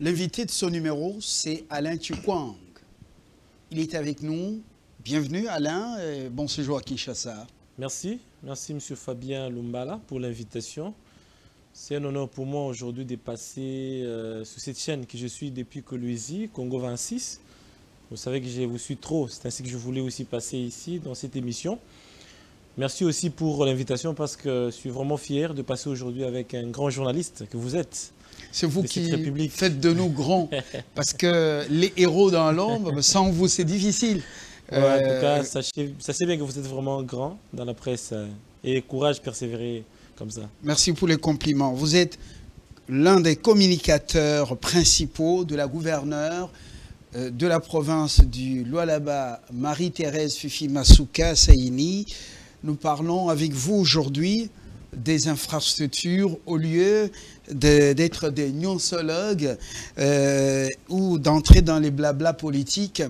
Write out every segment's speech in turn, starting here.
L'invité de ce numéro, c'est Alain Chikwang. Il est avec nous. Bienvenue Alain, et bon séjour à Kinshasa. Merci M. Fabien Lumbala pour l'invitation. C'est un honneur pour moi aujourd'hui de passer sur cette chaîne que je suis depuis Kolwezi, Congo 26. Vous savez que je vous suis trop, c'est ainsi que je voulais aussi passer ici dans cette émission. Merci aussi pour l'invitation parce que je suis vraiment fier de passer aujourd'hui avec un grand journaliste que vous êtes. C'est vous qui faites de nous grands, parce que les héros dans l'ombre, sans vous c'est difficile. Ouais, en tout cas, sachez bien que vous êtes vraiment grand dans la presse et courage, persévérer comme ça. Merci pour les compliments. Vous êtes l'un des communicateurs principaux de la gouverneure de la province du Lualaba, Marie-Thérèse Fifi Masuka Saini. Nous parlons avec vous aujourd'hui des infrastructures au lieu d'être des nuancologues ou d'entrer dans les blabla politiques.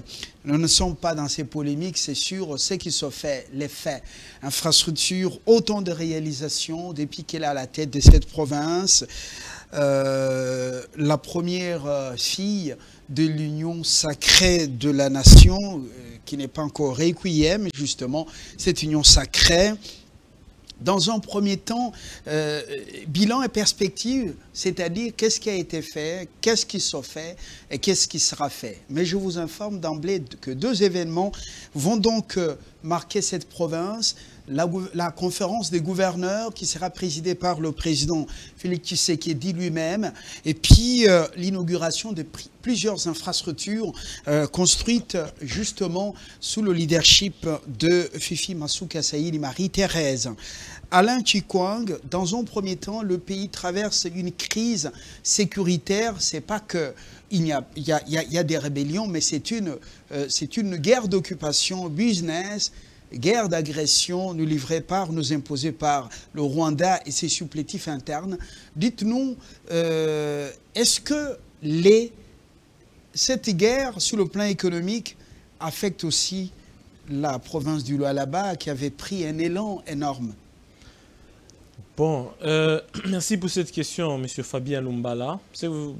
Nous ne sommes pas dans ces polémiques, c'est sur ce qui se fait, les faits. Infrastructure, autant de réalisations depuis qu'elle est à la tête de cette province. La première fille de l'union sacrée de la nation, qui n'est pas encore requiem, justement, cette union sacrée. Dans un premier temps, bilan et perspective, c'est-à-dire qu'est-ce qui a été fait, qu'est-ce qui se fait et qu'est-ce qui sera fait. Mais je vous informe d'emblée que deux événements vont donc marquer cette province. La conférence des gouverneurs qui sera présidée par le président Félix Tshisekedi lui-même, et puis l'inauguration de plusieurs infrastructures construites justement sous le leadership de Fifi Masuka Saini Marie-Thérèse. Alain Chikwang, dans un premier temps, le pays traverse une crise sécuritaire. C'est pas que il y a des rébellions, mais c'est une guerre d'occupation, business, guerre d'agression nous imposée par le Rwanda et ses supplétifs internes. Dites-nous, est-ce que cette guerre, sur le plan économique, affecte aussi la province du Lualaba qui avait pris un élan énorme? Bon, merci pour cette question, M. Fabien Lumbala.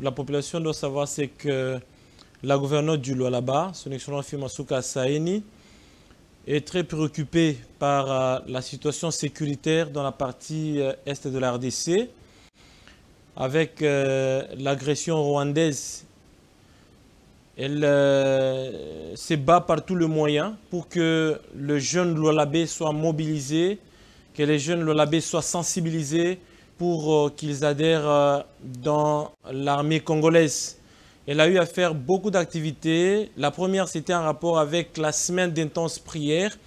La population doit savoir, c'est que la gouverneure du Lualaba, son excellent Fifi Masuka Saini, est très préoccupée par la situation sécuritaire dans la partie est de la RDC, avec l'agression rwandaise. Elle se bat par tous les moyens pour que le jeune Lualabé soit mobilisé, que les jeunes Lualabés soient sensibilisés pour qu'ils adhèrent dans l'armée congolaise. Elle a eu à faire beaucoup d'activités. La première, c'était en rapport avec la semaine d'intenses prières.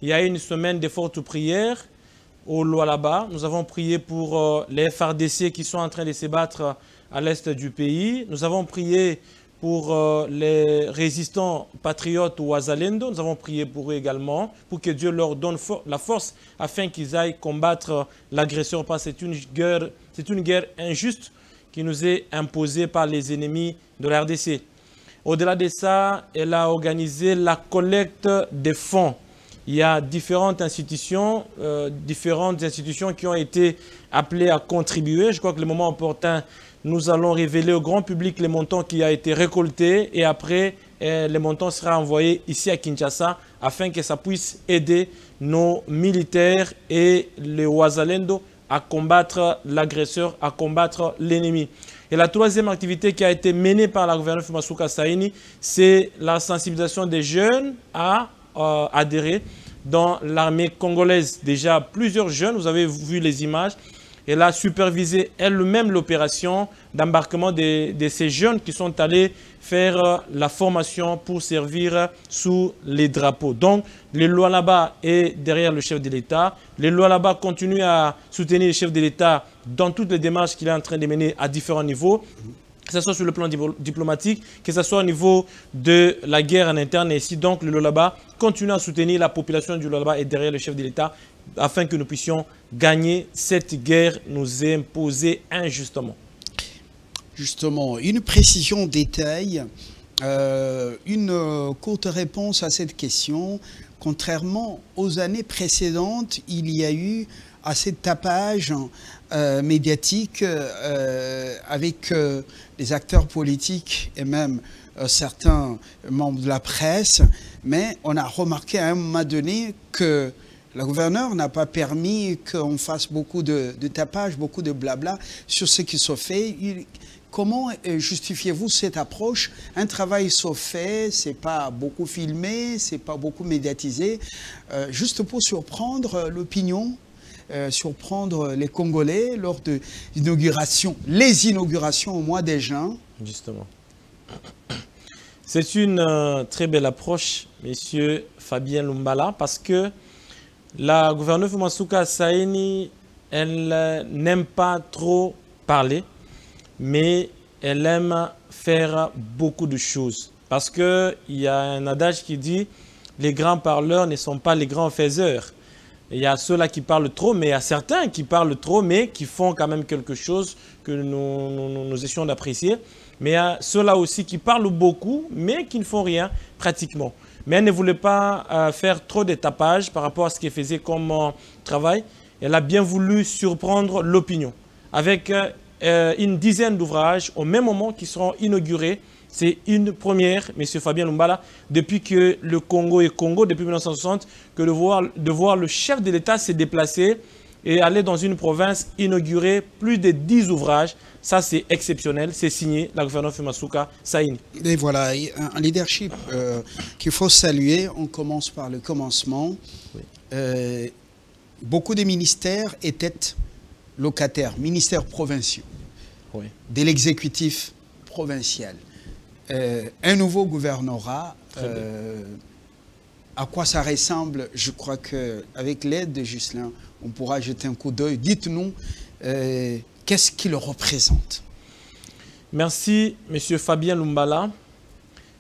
Il y a eu une semaine de fortes prières au Lualaba. Nous avons prié pour les FARDC qui sont en train de se battre à l'est du pays. Nous avons prié pour les résistants patriotes ou Wazalendo. Nous avons prié pour eux également, pour que Dieu leur donne la force afin qu'ils aillent combattre l'agresseur. Parce que c'est une guerre injuste qui nous est imposée par les ennemis de la RDC. Au-delà de ça, elle a organisé la collecte des fonds. Il y a différentes institutions qui ont été appelées à contribuer. Je crois que le moment opportun, nous allons révéler au grand public les montants qui ont été récoltés et après, les montants seront envoyés ici à Kinshasa afin que ça puisse aider nos militaires et les Wazalendo à combattre l'agresseur, à combattre l'ennemi. Et la troisième activité qui a été menée par la gouverneure Fifi Masuka Saini, c'est la sensibilisation des jeunes à adhérer dans l'armée congolaise. Déjà, plusieurs jeunes, vous avez vu les images, elle a supervisé elle-même l'opération d'embarquement de ces jeunes qui sont allés faire la formation pour servir sous les drapeaux. Donc, le Lualaba est derrière le chef de l'État. Le Lualaba continue à soutenir le chef de l'État dans toutes les démarches qu'il est en train de mener à différents niveaux, que ce soit sur le plan diplomatique, que ce soit au niveau de la guerre en interne. Et ici, donc, le Lualaba continue à soutenir la population du Lualaba et derrière le chef de l'État afin que nous puissions gagner cette guerre nous imposée injustement. Justement, une précision détail, une courte réponse à cette question. Contrairement aux années précédentes, il y a eu assez de tapage médiatique avec les acteurs politiques et même certains membres de la presse, mais on a remarqué à un moment donné que la gouverneure n'a pas permis qu'on fasse beaucoup de tapage, beaucoup de blabla sur ce qui se fait. Comment justifiez-vous cette approche? Un travail se fait, c'est pas beaucoup filmé, c'est pas beaucoup médiatisé, juste pour surprendre l'opinion, surprendre les Congolais lors de les inaugurations au mois de juin. Justement. C'est une très belle approche, monsieur Fabien Lumbala, parce que la gouverneure Masuka Saini, elle n'aime pas trop parler, mais elle aime faire beaucoup de choses. Parce qu'il y a un adage qui dit « les grands parleurs ne sont pas les grands faiseurs ». Il y a ceux-là qui parlent trop, mais il y a certains qui parlent trop, mais qui font quand même quelque chose que nous essayons d'apprécier. Mais il y a ceux-là aussi qui parlent beaucoup, mais qui ne font rien pratiquement. Mais elle ne voulait pas faire trop de tapage par rapport à ce qu'elle faisait comme travail. Elle a bien voulu surprendre l'opinion avec une dizaine d'ouvrages au même moment qui seront inaugurés. C'est une première, M. Fabien Lumbala, depuis que le Congo est Congo, depuis 1960, que de voir le chef de l'État se déplacer et aller dans une province inaugurer plus de 10 ouvrages. Ça, c'est exceptionnel. C'est signé la gouverneure Masuka Saini. Et voilà, un leadership qu'il faut saluer. On commence par le commencement. Oui. Beaucoup de ministères étaient locataires, ministères provinciaux, oui, de l'exécutif provincial. Un nouveau gouvernorat, à quoi ça ressemble? Je crois qu'avec l'aide de Ghislain, on pourra jeter un coup d'œil. Dites-nous, qu'est-ce qu'il représente? Merci, M. Fabien Lumbala.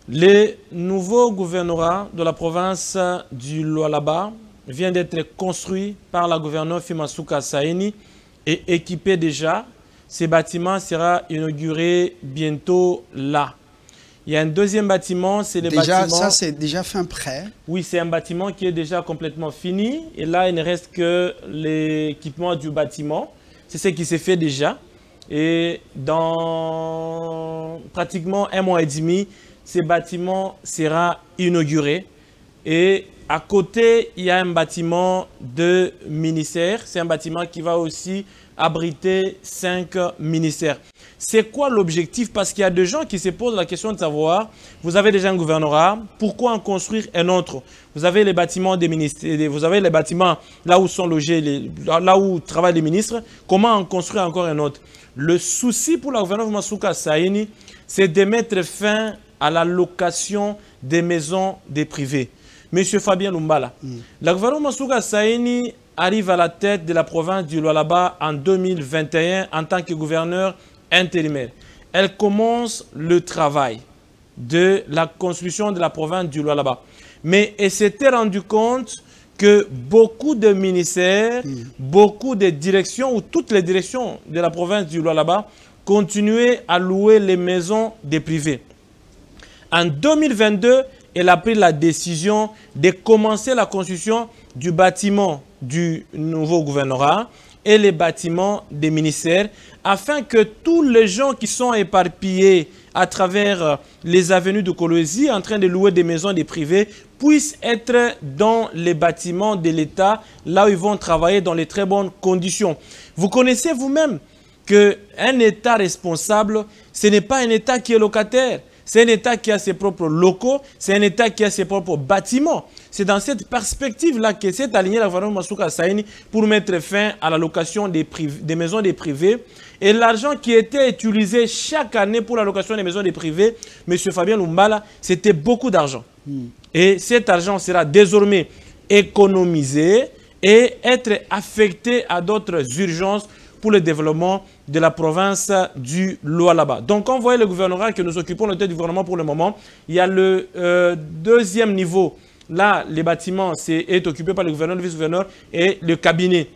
Le nouveau gouvernorat de la province du Lualaba vient d'être construit par la gouverneure Masuka Saini et équipé déjà. Ces bâtiments sera inauguré bientôt là. Il y a un deuxième bâtiment, c'est le bâtiment... Ça, c'est déjà fin prêt. Oui, c'est un bâtiment qui est déjà complètement fini. Et là, il ne reste que l'équipement du bâtiment. C'est ce qui s'est fait déjà. Et dans pratiquement un mois et demi, ce bâtiment sera inauguré. Et à côté, il y a un bâtiment de ministère. C'est un bâtiment qui va aussi abriter 5 ministères. C'est quoi l'objectif? Parce qu'il y a des gens qui se posent la question de savoir, vous avez déjà un gouvernorat, pourquoi en construire un autre? Vous avez les bâtiments des ministères, vous avez les bâtiments là où sont logés, là où travaillent les ministres, comment en construire encore un autre? Le souci pour la gouverneure Masuka Saini, c'est de mettre fin à la location des maisons des privés. Monsieur Fabien Lumbala, la gouverneure Masuka Saini arrive à la tête de la province du Lualaba en 2021 en tant que gouverneur intérimaire. Elle commence le travail de la construction de la province du Lualaba. Mais elle s'était rendu compte que beaucoup de ministères, beaucoup de directions, ou toutes les directions de la province du Lualaba, continuaient à louer les maisons des privés. En 2022, elle a pris la décision de commencer la construction du bâtiment du nouveau gouvernorat et les bâtiments des ministères, afin que tous les gens qui sont éparpillés à travers les avenues de Kolwezi, en train de louer des maisons des privés, puissent être dans les bâtiments de l'État, là où ils vont travailler dans les très bonnes conditions. Vous connaissez vous-même qu'un État responsable, ce n'est pas un État qui est locataire. C'est un État qui a ses propres locaux, c'est un État qui a ses propres bâtiments. C'est dans cette perspective-là que s'est alignée la gouverneure Masuka Saini pour mettre fin à la location des maisons des privés. Et l'argent qui était utilisé chaque année pour la location des maisons des privés, M. Fabien Lumbala, c'était beaucoup d'argent. Et cet argent sera désormais économisé et être affecté à d'autres urgences pour le développement de la province du Lualaba. Donc, quand vous voyez le gouvernorat que nous occupons, le tête du gouvernement pour le moment, il y a le deuxième niveau. Là, les bâtiments est occupé par le gouverneur, le vice-gouverneur et le cabinet.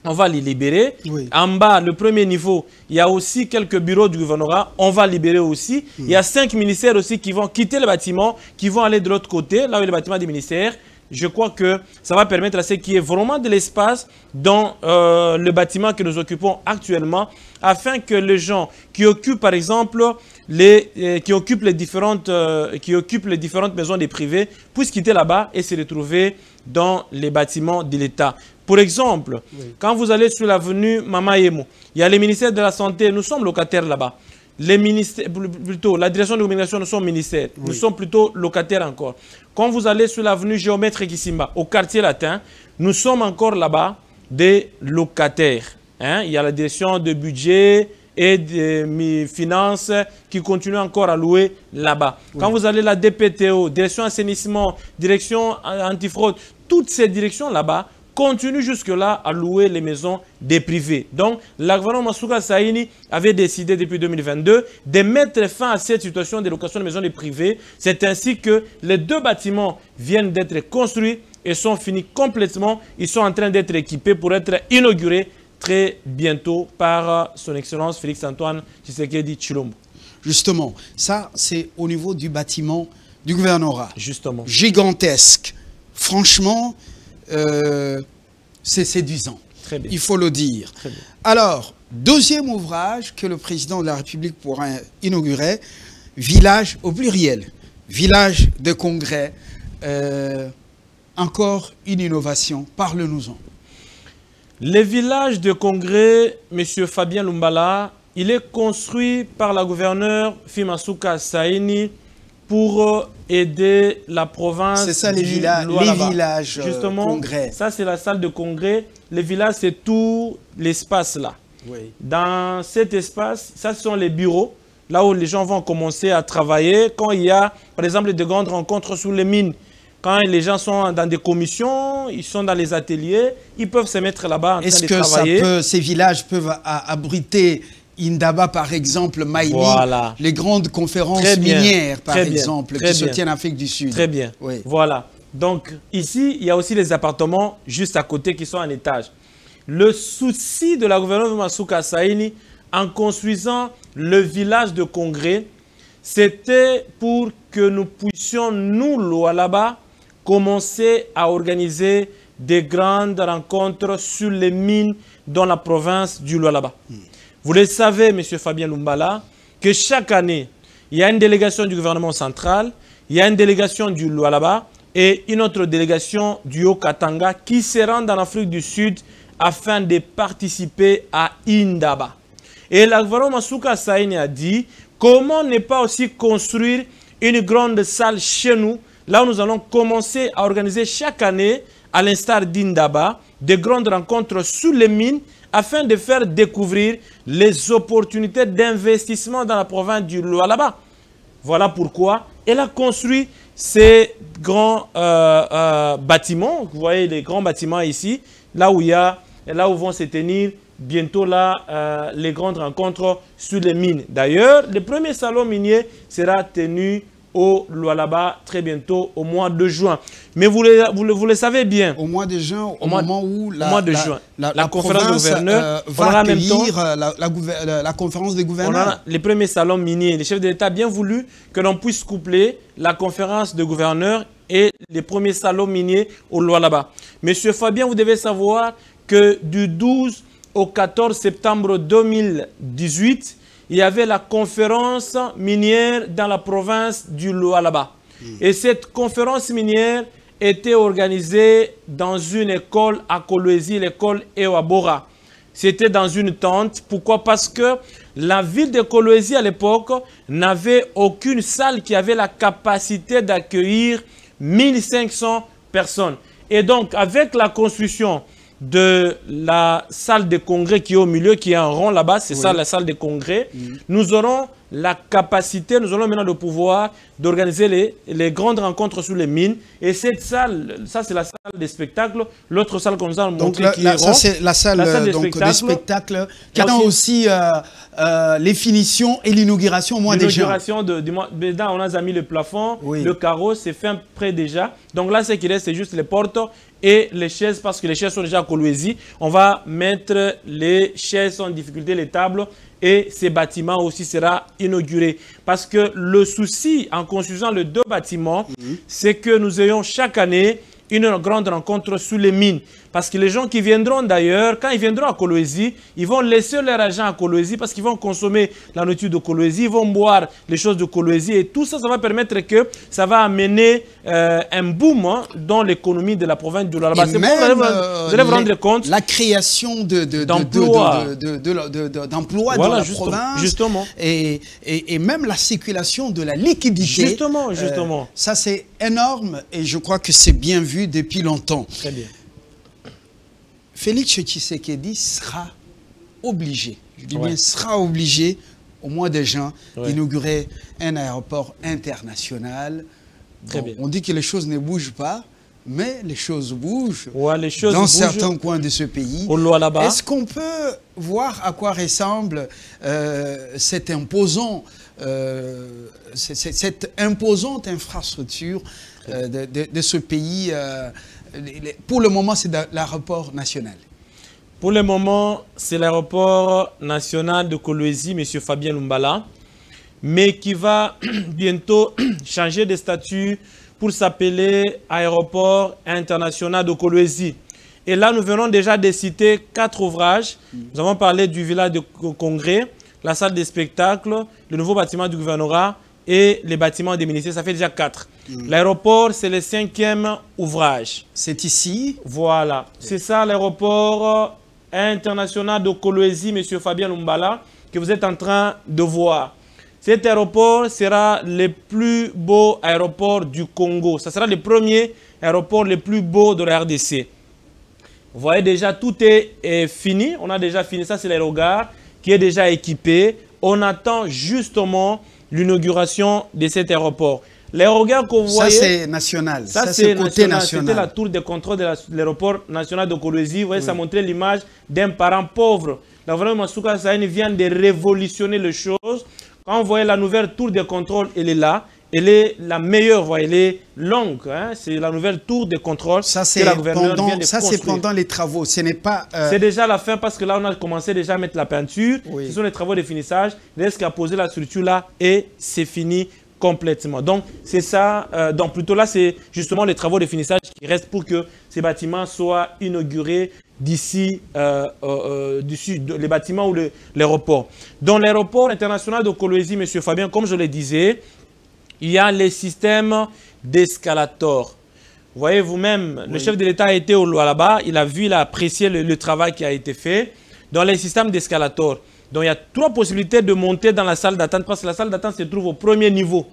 On va les libérer. Oui. En bas, le premier niveau, il y a aussi quelques bureaux du gouvernorat. On va libérer aussi. Il y a 5 ministères aussi qui vont quitter le bâtiment, qui vont aller de l'autre côté, là où est le bâtiment des ministères. je crois que ça va permettre à ce qu'il y ait vraiment de l'espace dans le bâtiment que nous occupons actuellement, afin que les gens qui occupent, par exemple, qui occupent les différentes maisons des privés puissent quitter là-bas et se retrouver dans les bâtiments de l'État. Pour exemple, quand vous allez sur l'avenue Mama Yemo, il y a le ministère de la Santé, nous sommes locataires là-bas. Les ministères, plutôt, la direction de communication, nous sommes ministères. Nous sommes plutôt locataires encore. Quand vous allez sur l'avenue Géomètre Kissimba, au quartier latin, nous sommes encore là-bas des locataires. Hein? Il y a la direction de budget et de finances qui continuent encore à louer là-bas. Quand vous allez à la DPTO, direction assainissement, direction antifraude, toutes ces directions là-bas continue jusque-là à louer les maisons des privés. Donc, la gouvernement Masuka Saini avait décidé depuis 2022 de mettre fin à cette situation de location de maisons des privés. C'est ainsi que les 2 bâtiments viennent d'être construits et sont finis complètement. Ils sont en train d'être équipés pour être inaugurés très bientôt par son Excellence Félix-Antoine Tshisekedi Tshilombo. Justement, ça, c'est au niveau du bâtiment du gouvernorat. Justement. Gigantesque. Franchement, c'est séduisant. Très bien. Il faut le dire. Très bien. Alors, deuxième ouvrage que le président de la République pourra inaugurer, village au pluriel, village de congrès. Encore une innovation. Parle-nous-en. Le village de congrès, M. Fabien Lumbala, il est construit par la gouverneure Fimasuka Saini pour aider la province. C'est ça les villages justement, congrès. Ça c'est la salle de congrès. Le village c'est tout l'espace là. Oui. Dans cet espace, ça ce sont les bureaux, là où les gens vont commencer à travailler. Quand il y a par exemple de grandes rencontres sur les mines, quand les gens sont dans des commissions, ils sont dans les ateliers, ils peuvent se mettre là-bas en train de travailler. Est-ce que ces villages peuvent abriter Indaba, par exemple, Maïli, voilà. Les grandes conférences minières, par exemple, qui se tiennent en Afrique du Sud. Très bien. Oui. Voilà. Donc, ici, il y a aussi les appartements juste à côté qui sont en étage. Le souci de la gouverneure Masuka Saini, en construisant le village de congrès, c'était pour que nous puissions, nous, là-bas, commencer à organiser des grandes rencontres sur les mines dans la province du Lualaba. Vous le savez, M. Fabien Lumbala, que chaque année, il y a une délégation du gouvernement central, il y a une délégation du Lualaba et une autre délégation du Haut-Katanga qui se rendent en Afrique du Sud afin de participer à Indaba. Et la gouvernement Masuka Saini a dit, comment ne pas aussi construire une grande salle chez nous, là où nous allons commencer à organiser chaque année, à l'instar d'Indaba, de grandes rencontres sur les mines, afin de faire découvrir les opportunités d'investissement dans la province du Lualaba. Voilà pourquoi elle a construit ces grands bâtiments. Vous voyez les grands bâtiments ici, là où vont se tenir bientôt là, les grandes rencontres sur les mines. D'ailleurs, le premier salon minier sera tenu au Lualaba très bientôt, au mois de juin. Mais vous le savez bien. Au mois de juin, au moment où la conférence de gouverneurs va accueillir la conférence des gouverneurs. On a les premiers salons miniers. Les chefs de l'État ont bien voulu que l'on puisse coupler la conférence de gouverneurs et les premiers salons miniers au Lualaba. Monsieur Fabien, vous devez savoir que du 12 au 14 septembre 2018, il y avait la conférence minière dans la province du Lualaba. Et cette conférence minière était organisée dans une école à Kolwezi, l'école Ewabora. C'était dans une tente. Pourquoi? Parce que la ville de Kolwezi à l'époque n'avait aucune salle qui avait la capacité d'accueillir 1500 personnes. Et donc, avec la construction de la salle de congrès qui est au milieu, qui est en rond là-bas, c'est ça la salle de congrès. Nous aurons la capacité, nous aurons maintenant le pouvoir d'organiser les grandes rencontres sur les mines. Et cette salle, ça c'est la salle des spectacles. L'autre salle qu'on nous a montré qui est rond. Ça c'est la salle des spectacles. Qui a aussi les finitions et l'inauguration au mois de juin. L'inauguration du mois. On a mis le plafond, le carreau, c'est fait près déjà. Donc là, ce qui reste, c'est juste les portes et les chaises, parce que les chaises sont déjà à Kolwezi. On va mettre les chaises en difficulté, les tables, et ces bâtiments aussi sera inauguré. Parce que le souci en construisant les deux bâtiments, c'est que nous ayons chaque année une grande rencontre sous les mines. Parce que les gens qui viendront d'ailleurs, quand ils viendront à Kolwezi, ils vont laisser leur argent à Kolwezi parce qu'ils vont consommer la nourriture de Kolwezi, ils vont boire les choses de Kolwezi. Et tout ça, ça va permettre que ça va amener un boom dans l'économie de la province du Lualaba. Et même vous allez vous rendre compte. la création d'emplois dans la province. Justement. Et même la circulation de la liquidité. Justement. Ça, c'est énorme et je crois que c'est bien vu depuis longtemps. Très bien. Félix Tshisekedi sera obligé, je dis bien sera obligé, au mois de juin, d'inaugurer un aéroport international. On dit que les choses ne bougent pas, mais les choses bougent dans certains coins de ce pays. Est-ce qu'on peut voir à quoi ressemble cette imposante infrastructure de ce pays? Pour le moment, c'est l'aéroport national. Pour le moment, c'est l'aéroport national de Kolwezi, M. Fabien Lumbala, mais qui va bientôt changer de statut pour s'appeler aéroport international de Kolwezi. Et là, nous venons déjà de citer 4 ouvrages. Nous avons parlé du village de congrès, la salle des spectacles, le nouveau bâtiment du gouvernorat et les bâtiments des ministères. Ça fait déjà 4. L'aéroport, c'est le 5e ouvrage. C'est ici? Voilà. C'est ça, l'aéroport international de Kolwezi, M. Fabien Lumbala, que vous êtes en train de voir. Cet aéroport sera le plus beau aéroport du Congo. Ça sera le premier aéroport le plus beau de la RDC. Vous voyez déjà, tout est fini. On a déjà fini. Ça, c'est l'aérogare qui est déjà équipé. On attend justement l'inauguration de cet aéroport. L'aérogare que vous voyez... Ça, c'est national. Ça, c'est côté national. C'était la tour de contrôle de l'aéroport national de Kolwezi. Vous voyez, ça montrait l'image d'un parent pauvre. La vraiment Masuka Saini vient de révolutionner les choses. Quand vous voyez la nouvelle tour de contrôle, elle est là. Elle est la meilleure, vous voyez, elle est longue. Hein? C'est la nouvelle tour de contrôle que la gouverneure vient de construire. Ça, c'est pendant les travaux. Ce n'est pas... C'est déjà la fin parce que là, on a commencé déjà à mettre la peinture. Ce sont les travaux de finissage. Il reste qu'à poser la structure là et c'est fini complètement. Donc, c'est ça. Donc, plutôt là, c'est justement les travaux de finissage qui restent pour que ces bâtiments soient inaugurés d'ici les bâtiments ou l'aéroport. Dans l'aéroport international de Kolwezi, M. Fabien, comme je le disais, il y a les systèmes d'escalator. Vous voyez vous-même, le chef de l'État a été au Lualaba, il a vu, il a apprécié le travail qui a été fait dans les systèmes d'escalator. Donc il y a 3 possibilités de monter dans la salle d'attente parce que la salle d'attente se trouve au premier niveau.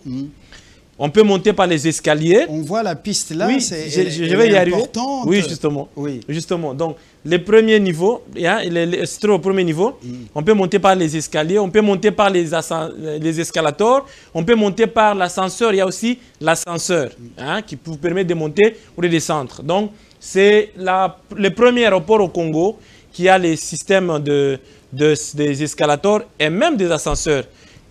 On peut monter par les escaliers. On voit la piste là, oui, je vais y arriver. Oui, justement. Justement. Donc, les premiers niveaux, c'est trop au premier niveau. On peut monter par les escaliers, on peut monter par les escalators, on peut monter par l'ascenseur. Il y a aussi l'ascenseur qui vous permet de monter ou de descendre. Donc, c'est le premier aéroport au Congo qui a les systèmes des escalators et même des ascenseurs.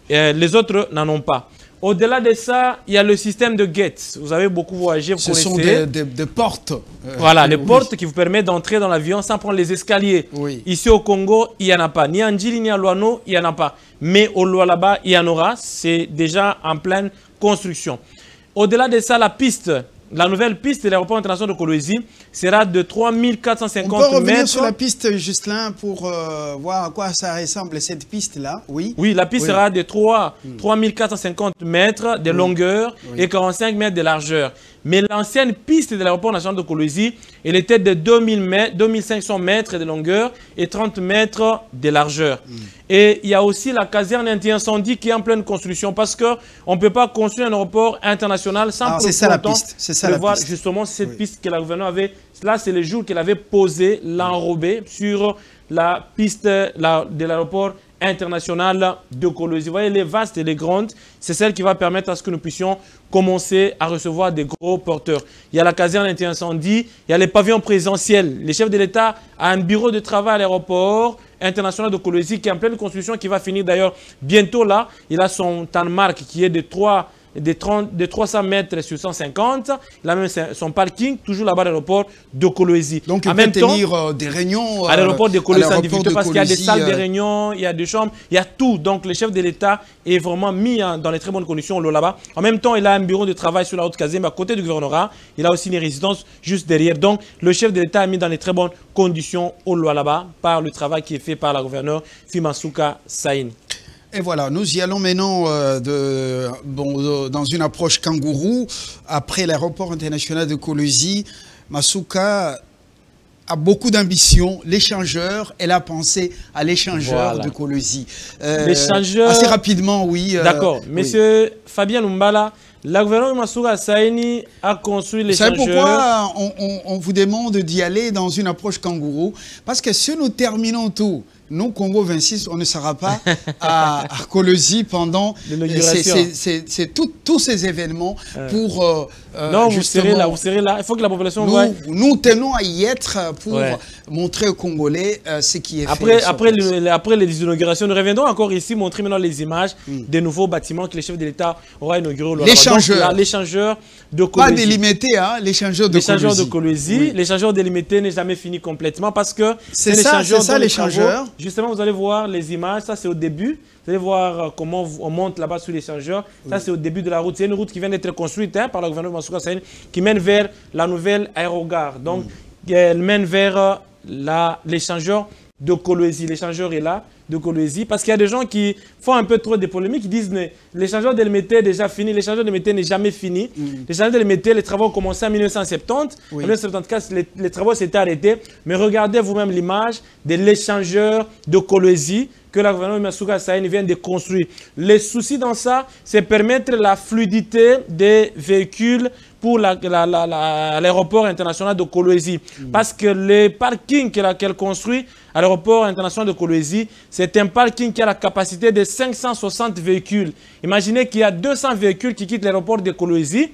Les autres n'en ont pas. Au-delà de ça, il y a le système de gates. Vous avez beaucoup voyagé, vous connaissez. Ce sont des portes. Voilà, les portes qui vous permettent d'entrer dans l'avion sans prendre les escaliers. Ici au Congo, il n'y en a pas. Ni en Djili, ni à Luano, il n'y en a pas. Mais au Lualaba, il y en aura. C'est déjà en pleine construction. Au-delà de ça, la piste. La nouvelle piste de l'aéroport international de Kolwezi sera de 3450 mètres. On peut revenir sur la piste, Justin, pour voir à quoi ça ressemble, cette piste-là. Oui, la piste sera de 3450 mètres de longueur et 45 mètres de largeur. Mais l'ancienne piste de l'aéroport national de Kolwezi, elle était de 2500 mètres de longueur et 30 mètres de largeur. Et il y a aussi la caserne anti-incendie qui est en pleine construction parce qu'on ne peut pas construire un aéroport international sans c'est ça la piste. C'est ça la piste. Justement, cette piste que la gouverneure avait, là c'est le jour qu'elle avait posé, l'enrobé sur la piste de l'aéroport international de Kolwezi. Vous voyez, elle est vaste et elle est grande. C'est celle qui va permettre à ce que nous puissions commencer à recevoir des gros porteurs. Il y a la caserne anti-incendie, il y a les pavillons présidentiels. Le chef de l'État a un bureau de travail à l'aéroport international de Kolwezi qui est en pleine construction, qui va finir d'ailleurs bientôt là. Il a son Tanmark qui est de 3 de 300 mètres sur 150. Il a même son parking, toujours là-bas à l'aéroport de Kolwezi. Donc, il peut tenir des réunions à l'aéroport de Kolwezi en difficulté parce qu'il y a des salles de réunion, il y a des chambres, il y a tout. Donc, le chef de l'État est vraiment mis dans les très bonnes conditions là-bas. En même temps, il a un bureau de travail sur la route Kazembe à côté du gouvernorat. Il a aussi une résidence juste derrière. Donc, le chef de l'État a mis dans les très bonnes conditions au là-bas par le travail qui est fait par la gouverneure Fimansuka Saini. Et voilà, nous y allons maintenant dans une approche kangourou. Après l'aéroport international de Kolwezi, Masuka a beaucoup d'ambition. L'échangeur, elle a pensé à l'échangeur de Kolwezi. L'échangeur... Assez rapidement, oui. D'accord. Monsieur Fabien Lumbala, la gouverneure Masuka Saini a construit l'échangeur. Vous savez pourquoi on vous demande d'y aller dans une approche kangourou? Parce que si nous terminons tout, nous, Congo 26, on ne sera pas à Kolwezi pendant tous ces événements pour non, vous serez là. Il faut que la population voie. Nous tenons à y être pour montrer aux Congolais ce qui est fait. Après les inaugurations, nous reviendrons encore ici, montrer maintenant les images des nouveaux bâtiments que le chef de l'État aura inaugurés. L'échangeur de Kolwezi. Pas délimité, hein, l'échangeur de Kolwezi. L'échangeur de Kolwezi. L'échangeur délimité n'est jamais fini complètement parce que c'est ça l'échangeur. Justement, vous allez voir les images, ça c'est au début. Vous allez voir comment on monte là-bas sur l'échangeur. Ça c'est au début de la route. C'est une route qui vient d'être construite par le gouvernement Masuka Saini qui mène vers la nouvelle aérogare. Donc, elle mène vers l'échangeur de Kolwezi. L'échangeur est là, de Kolwezi, parce qu'il y a des gens qui font un peu trop de polémiques, qui disent que l'échangeur de Lemete est déjà fini, l'échangeur de Lemete n'est jamais fini. L'échangeur de Lemete, les travaux ont commencé en 1970, en 1974, les travaux s'étaient arrêtés, mais regardez vous-même l'image de l'échangeur de Kolwezi que la gouverneure Masuka Saini vient de construire. Le souci dans ça, c'est permettre la fluidité des véhicules pour l'aéroport international de Kolwezi. Parce que le parking qu'elle construit à l'aéroport international de Kolwezi, c'est un parking qui a la capacité de 560 véhicules. Imaginez qu'il y a 200 véhicules qui quittent l'aéroport de Kolwezi,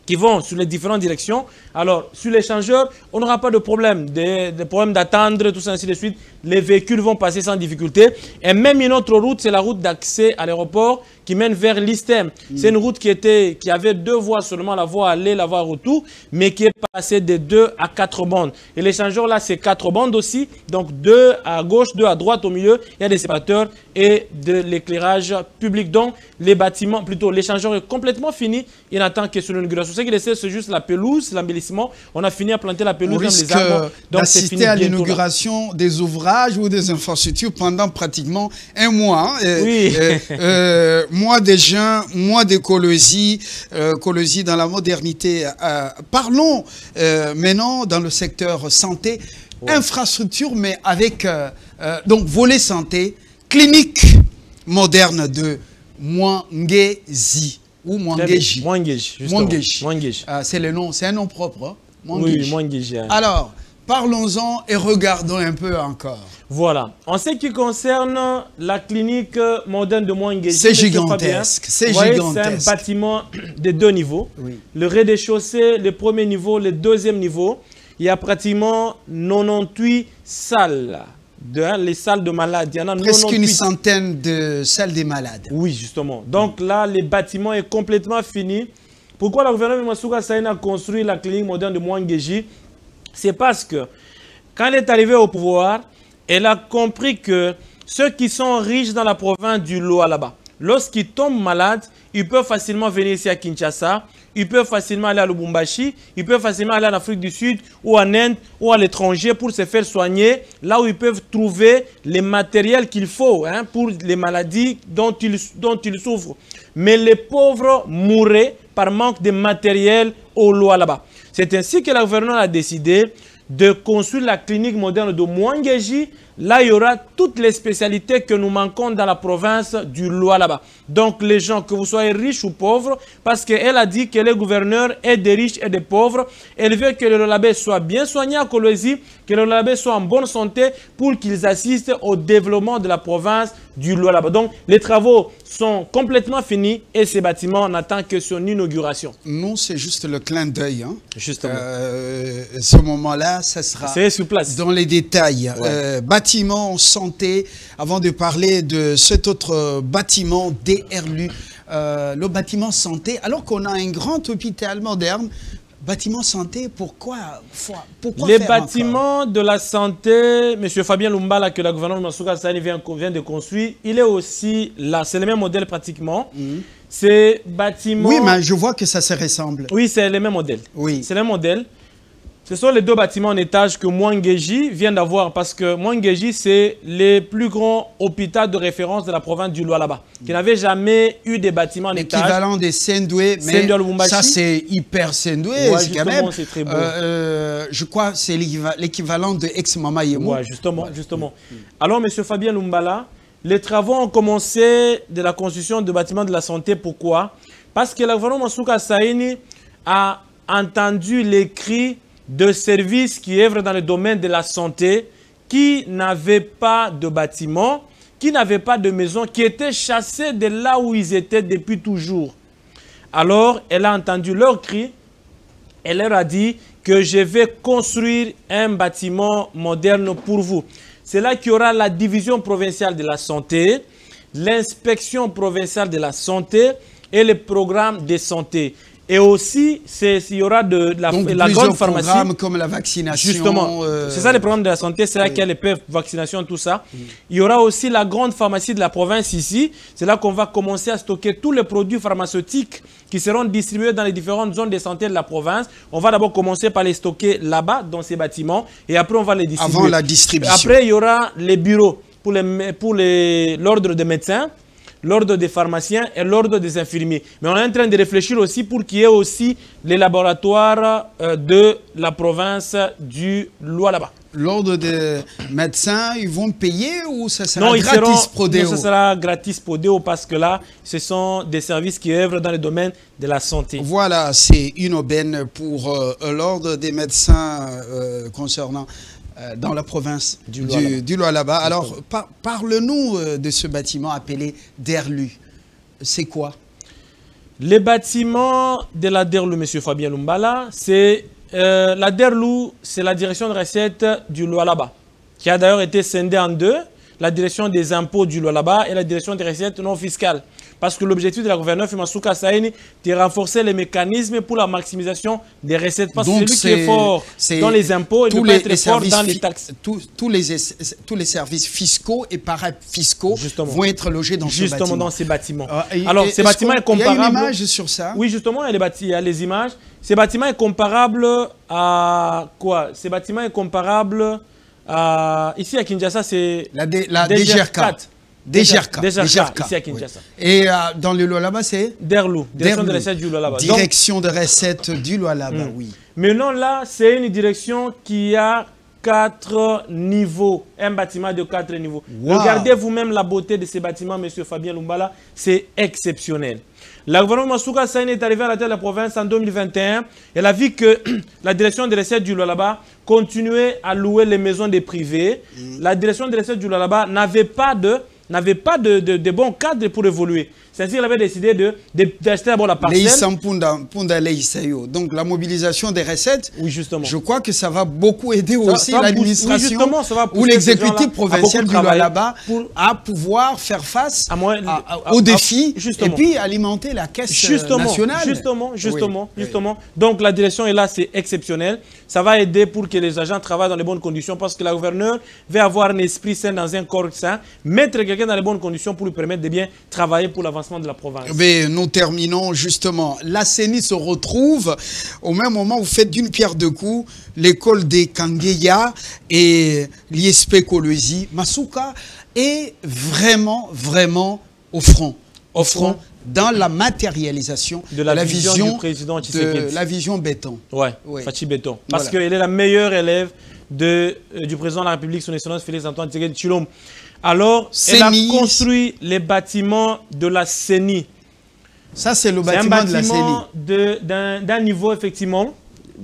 qui vont sur les différentes directions. Alors, sur l'échangeur, on n'aura pas de problème, des problèmes d'attendre, tout ça, ainsi de suite. Les véhicules vont passer sans difficulté. Et même une autre route, c'est la route d'accès à l'aéroport qui mène vers l'Istem. C'est une route qui avait 2 voies seulement, la voie aller, la voie retour, mais qui est passée de 2 à 4 bandes. Et l'échangeur là, c'est 4 bandes aussi. Donc 2 à gauche, 2 à droite au milieu. Il y a des séparateurs et de l'éclairage public. Donc les bâtiments, plutôt l'échangeur est complètement fini. Il n'attend que sur l'inauguration. Ce qui reste, c'est juste la pelouse, l'embellissement. On a fini à planter la pelouse dans les arbres. Donc d'assister à l'inauguration des ouvrages ou des infrastructures pendant pratiquement un mois. Oui. Mois des jeunes, mois de Kolwezi, Kolwezi dans la modernité. Parlons maintenant dans le secteur santé, infrastructure, mais avec donc volet santé, clinique moderne de Mwangezi ou Mwangeji. Mwangeji. C'est le nom, c'est un nom propre. Hein? Oui, Mwangeji. Alors, parlons-en et regardons un peu encore. Voilà. En ce qui concerne la clinique moderne de Mwangeji, c'est gigantesque. C'est gigantesque. C'est un bâtiment de 2 niveaux. Le rez-de-chaussée, le premier niveau, le deuxième niveau. Il y a pratiquement 98 salles. Les salles de malades. Il y en a presque une centaine de salles des malades. Oui, justement. Donc là, le bâtiment est complètement fini. Pourquoi la gouverneure Masuka Saini a construit la clinique moderne de Mwangeji? C'est parce que quand elle est arrivée au pouvoir, elle a compris que ceux qui sont riches dans la province du Lualaba, lorsqu'ils tombent malades, ils peuvent facilement venir ici à Kinshasa, ils peuvent facilement aller à Lubumbashi, ils peuvent facilement aller en Afrique du Sud ou en Inde ou à l'étranger pour se faire soigner, là où ils peuvent trouver les matériels qu'il faut pour les maladies dont ils souffrent. Mais les pauvres mourraient par manque de matériel au Lualaba. C'est ainsi que la gouverneure a décidé de construire la clinique moderne de Mwangeji. Là, il y aura toutes les spécialités que nous manquons dans la province du Lualaba. Donc, les gens, que vous soyez riches ou pauvres, parce qu'elle a dit que le gouverneur est des riches et des pauvres. Elle veut que le Lualaba soit bien soigné à Kolwezi, que le Lualaba soit en bonne santé pour qu'ils assistent au développement de la province du Lualaba. Donc, les travaux sont complètement finis et ces bâtiments n'attendent que son inauguration. Non, c'est juste le clin d'œil. Hein. Justement. Ce moment-là, ça sera sur place. Dans les détails. Ouais. Bâtiment, santé, avant de parler de cet autre bâtiment DRLU, le bâtiment santé, alors qu'on a un grand hôpital moderne, bâtiment santé, pourquoi les bâtiments de la santé, M. Fabien Lumbala, que la gouvernement Masuka Saini vient de construire, il est aussi là. C'est le même modèle pratiquement. Ces bâtiments... Oui, mais je vois que ça se ressemble. Oui, c'est le même modèle. Oui. C'est le même modèle. Ce sont les deux bâtiments en étage que Mwangeji vient d'avoir parce que Mwangeji, c'est le plus grand hôpital de référence de la province du Lualaba, qui n'avait jamais eu des bâtiments en étage. L'équivalent des Sendoué, mais ça c'est hyper Sendoué, ouais, quand même. C'est très beau. Je crois que c'est l'équivalent de ex-Mama Yemou. Ouais, justement. Alors, M. Fabien Lumbala, les travaux ont commencé de la construction de bâtiments de la santé. Pourquoi? Parce que le gouvernement Masuka Saini a entendu les cris de services qui œuvrent dans le domaine de la santé, qui n'avaient pas de bâtiment, qui n'avaient pas de maison, qui étaient chassés de là où ils étaient depuis toujours. Alors, elle a entendu leurs cris, elle leur a dit que je vais construire un bâtiment moderne pour vous. C'est là qu'il y aura la division provinciale de la santé, l'inspection provinciale de la santé et le programme de santé. Et aussi, il y aura la grande pharmacie. Programmes comme la vaccination. Justement, c'est ça le programme de la santé, c'est là qu'il y a les PEF, vaccination, tout ça. Il y aura aussi la grande pharmacie de la province ici. C'est là qu'on va commencer à stocker tous les produits pharmaceutiques qui seront distribués dans les différentes zones de santé de la province. On va d'abord commencer par les stocker là-bas, dans ces bâtiments, et après on va les distribuer. Avant la distribution. Après, il y aura les bureaux pour l'ordre des médecins, l'ordre des pharmaciens et l'ordre des infirmiers. Mais on est en train de réfléchir aussi pour qu'il y ait aussi les laboratoires de la province du Lualaba. L'ordre des médecins, ils vont payer ou ça sera gratis Prodeo? Non, ça sera gratis Prodeo parce que là, ce sont des services qui œuvrent dans le domaine de la santé. Voilà, c'est une aubaine pour l'ordre des médecins concernant dans la province du Lualaba. Alors, parle-nous de ce bâtiment appelé DRLU. C'est quoi? Les bâtiments de la DRLU, M. Fabien Lumbala, c'est la DRLU, c'est la direction de recettes du Lualaba, qui a d'ailleurs été scindée en deux, la direction des impôts du Lualaba et la direction des recettes non fiscales. Parce que l'objectif de la gouverneure Masuka Saini, c'est de renforcer les mécanismes pour la maximisation des recettes. Parce que c'est lui qui est fort dans les impôts et ne pas être fort dans les taxes. Tous les services fiscaux et parafiscaux vont être logés dans ce bâtiment. Justement, dans ces bâtiments. Alors, ces bâtiments est comparable... Il y a une image sur ça? Oui, justement, il y a les images. Ces bâtiments est comparable à quoi? Ces bâtiments est comparable à... Ici, à Kinshasa, c'est... La DGR4. DGRK, ici à Kinshasa. Oui. Et dans le Lualaba, c'est DRLU, direction de recettes du Lualaba. Direction de recettes du Lualaba, oui. Maintenant, là, c'est une direction qui a 4 niveaux. Un bâtiment de 4 niveaux. Wow. Regardez vous-même la beauté de ces bâtiments, M. Fabien Lumbala. C'est exceptionnel. La gouvernement Masuka Saini est arrivé à la tête de la province en 2021. Elle a vu que la direction des recettes du Lualaba continuait à louer les maisons des privés. La direction des recettes du Lualaba n'avait pas de bons cadres pour évoluer. C'est-à-dire qu'il avait décidé d'acheter d'abord la parcelle. Donc la mobilisation des recettes, oui, justement. Je crois que ça va beaucoup aider aussi l'administration ou l'exécutif provincial du Lualaba à pouvoir faire face aux défis et puis alimenter la caisse nationale. Justement. Donc la direction est là, c'est exceptionnel. Ça va aider pour que les agents travaillent dans les bonnes conditions parce que la gouverneure va avoir un esprit sain dans un corps sain, mettre quelqu'un dans les bonnes conditions pour lui permettre de bien travailler pour l'avancement de la province. Mais nous terminons justement. La CENI se retrouve au même moment où vous faites d'une pierre deux coups l'école des Kangeya et l'ISP Kolwezi. Masuka est vraiment au front dans la matérialisation de la vision du président Tshisekedi. De la vision béton. Oui. Fachi Béton. Parce qu'elle est la meilleure élève du président de la République, son Excellence Félix Antoine Tshisekedi Tshilombo. Alors, elle a construit les bâtiments de la CENI. Ça, c'est le bâtiment de la CENI. D'un niveau, effectivement,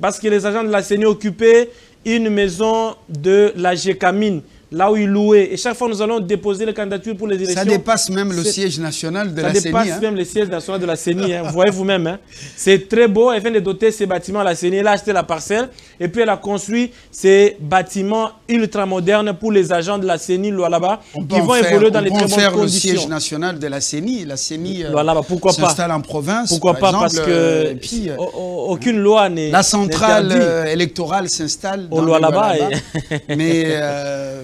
parce que les agents de la CENI occupaient une maison de la GECAMINE, là où ils louaient. Et chaque fois, nous allons déposer les candidatures pour les élections. Ça dépasse même le siège national de la CENI. Ça dépasse même le siège national de la CENI. Vous voyez vous-même. Hein. C'est très beau. Elle vient de doter ces bâtiments à la CENI. Elle a acheté la parcelle et puis elle a construit ces bâtiments ultramodernes pour les agents de la CENI Lualaba qui vont évoluer dans les très bonnes conditions. On peut faire le siège national de la CENI. La CENI s'installe en province. Pourquoi pas, parce que aucune loi n'est la centrale électorale s'installe dans Lualaba. Mais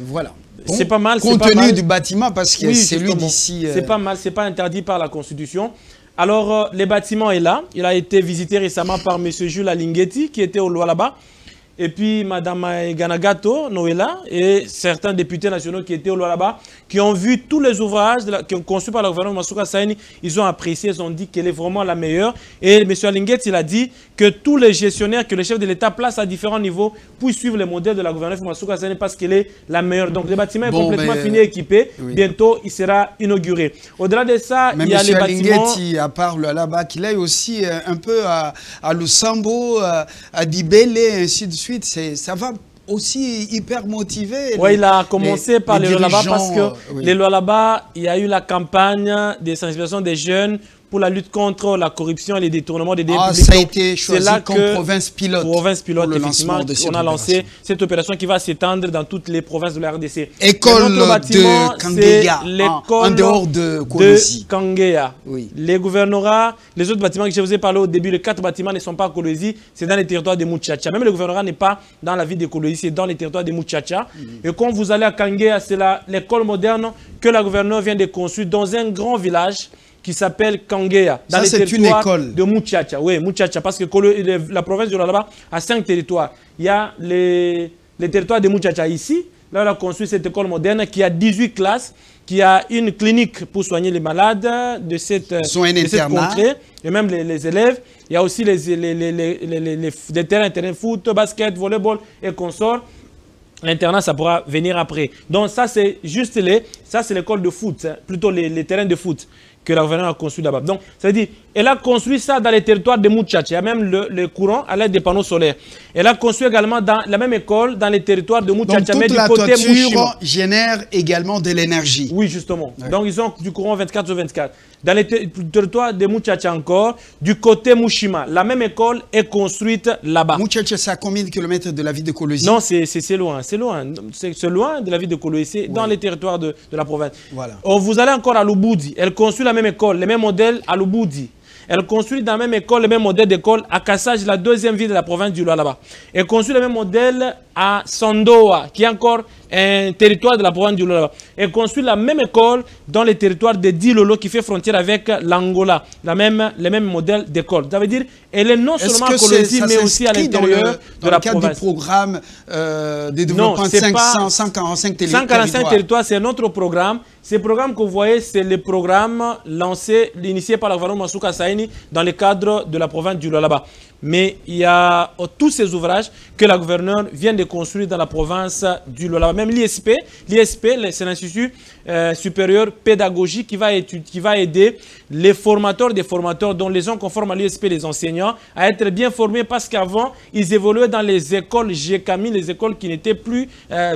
voilà. Bon, c'est pas mal. Compte tenu du bâtiment, parce que c'est lui d'ici. C'est pas mal, c'est pas interdit par la Constitution. Alors, le bâtiment est là. Il a été visité récemment par M. Jules Alinghetti, qui était au Lualaba. Et puis Mme Ganagato, Noëlla, et certains députés nationaux qui étaient au Lualaba, qui ont vu tous les ouvrages qui ont conçus par le gouvernement Masuka Saini. Ils ont apprécié, ils ont dit qu'elle est vraiment la meilleure. Et M. Alinghetti, il a dit que tous les gestionnaires, que le chef de l'État place à différents niveaux, puissent suivre le modèle de la gouvernement Masuka Saini parce qu'elle est la meilleure. Donc le bâtiment est complètement fini et équipé. Oui. Bientôt, il sera inauguré. Au-delà de ça, il y a les bâtiments... Alinghetti, à part le Lualaba, qu'il aille aussi un peu à Lusambo, à Dibele, et ainsi de suite. Ça va aussi hyper motiver. Oui, il a commencé par les Lualaba parce que les Lualaba, il y a eu la campagne de sensibilisation des jeunes pour la lutte contre la corruption et les détournements des deniers publics. Ça a été choisi comme province pilote. Province pilote, pour effectivement, on a lancé cette opération qui va s'étendre dans toutes les provinces de la RDC. École de Kangeya, en dehors de Kolwezi. Kangeya. Oui. Les gouvernorats, les autres bâtiments que je vous ai parlé au début, les 4 bâtiments ne sont pas à Kolwezi, c'est dans les territoires de Muchacha. Même le gouvernorat n'est pas dans la ville de Kolwezi, c'est dans les territoires de Muchacha. Et quand vous allez à Kangeya, c'est l'école moderne que la gouverneure vient de construire dans un grand village qui s'appelle Kangeya, dans les territoires de Muchacha. Oui, Muchacha, parce que la province de Lualaba a 5 territoires. Il y a les territoires de Muchacha ici. Là, on a construit cette école moderne qui a 18 classes, qui a une clinique pour soigner les malades de cette contrée, et même les élèves. Il y a aussi des terrains foot, basket, volleyball et consorts. L'internat, ça pourra venir après. Donc ça, c'est juste l'école de foot, hein, plutôt les terrains de foot que la gouverneure a construit là-bas. Donc, ça veut dire, elle a construit ça dans les territoires de Muchacha. Il y a même le courant à l'aide des panneaux solaires. Elle a construit également dans la même école dans les territoires de Muchacha, mais du côté Mushima. Donc, génère également de l'énergie. Oui, justement. Ouais. Donc, ils ont du courant 24 sur 24. Dans les territoires de Muchacha encore, du côté Mushima, la même école est construite là-bas. Muchacha, c'est à combien de kilomètres de la ville de Kolwezi? Non, c'est loin. C'est loin. C'est loin de la ville de Kolwezi, dans les territoires de la province. Voilà. Vous allez encore à Lubudi. Elle construit la même école, les mêmes modèles à Lubudi. Elle construit dans la même école, le même modèle d'école à Kassaj, la 2e ville de la province du Lualaba. Elle construit le même modèle à Sandoa, qui est encore un territoire de la province du Lualaba. Elle construit la même école dans les territoires de Dilolo, qui fait frontière avec l'Angola. Le même modèle d'école. Ça veut dire qu'elle est non seulement à Kolwezi, mais aussi à l'intérieur de la province. Dans le cadre du programme de développement 145 territoires. 145 territoires, c'est notre programme. Ces programmes que vous voyez, c'est le programme lancé, initié par la gouvernement Masuka Saini dans le cadre de la province du Lualaba. Mais il y a tous ces ouvrages que la gouverneure vient de construire dans la province du Lualaba. Même l'ISP, c'est l'Institut supérieur pédagogique qui va aider les formateurs des formateurs, dont les gens conformes à l'ISP, les enseignants, à être bien formés parce qu'avant, ils évoluaient dans les écoles GKAMI, les écoles qui n'étaient plus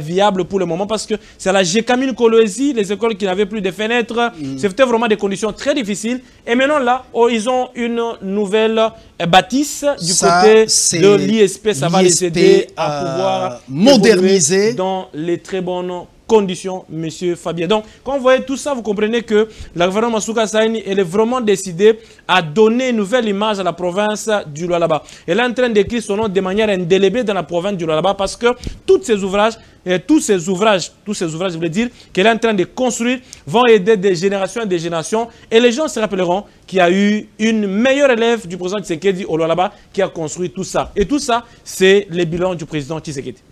viables pour le moment parce que c'est la GKAMI Kolwezi, les écoles qui n'avaient plus de fenêtres. C'était vraiment des conditions très difficiles. Et maintenant là, ils ont une nouvelle bâtisse du côté de l'ISP. Ça va les aider à pouvoir moderniser dans les très bonnes conditions, monsieur Fabien. Donc, quand vous voyez tout ça, vous comprenez que la gouvernement Masuka Saini, elle est vraiment décidée à donner une nouvelle image à la province du Lualaba. Elle est en train d'écrire son nom de manière indélébile dans la province du Lualaba parce que tous ces ouvrages, je voulais dire, qu'elle est en train de construire, vont aider des générations et des générations. Et les gens se rappelleront qu'il y a eu une meilleure élève du président Tshisekedi au Lualaba qui a construit tout ça. Et tout ça, c'est le bilan du président Tshisekedi.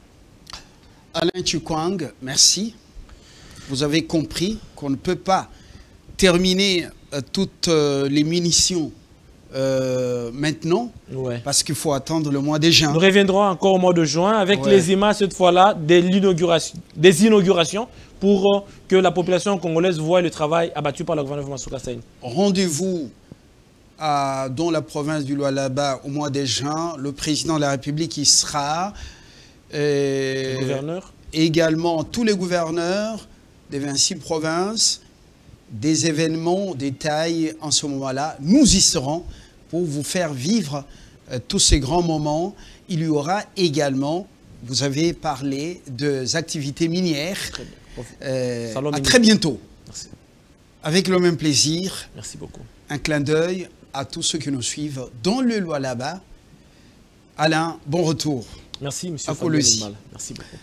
Alain Tchikwang, merci. Vous avez compris qu'on ne peut pas terminer toutes les munitions maintenant, parce qu'il faut attendre le mois de juin. Nous reviendrons encore au mois de juin avec les images cette fois-là des inaugurations pour que la population congolaise voie le travail abattu par le gouvernement Masuka Saini. Rendez-vous dans la province du Lualaba au mois de juin. Le président de la République y sera. Le également tous les gouverneurs des 26 provinces, des événements, des tailles en ce moment-là. Nous y serons pour vous faire vivre tous ces grands moments. Il y aura également, vous avez parlé des activités minières. À très bientôt. Merci. Avec le même plaisir. Merci beaucoup. Un clin d'œil à tous ceux qui nous suivent dans le Lualaba. Alain, bon retour. Merci, monsieur Fabien Lumbala. Merci beaucoup.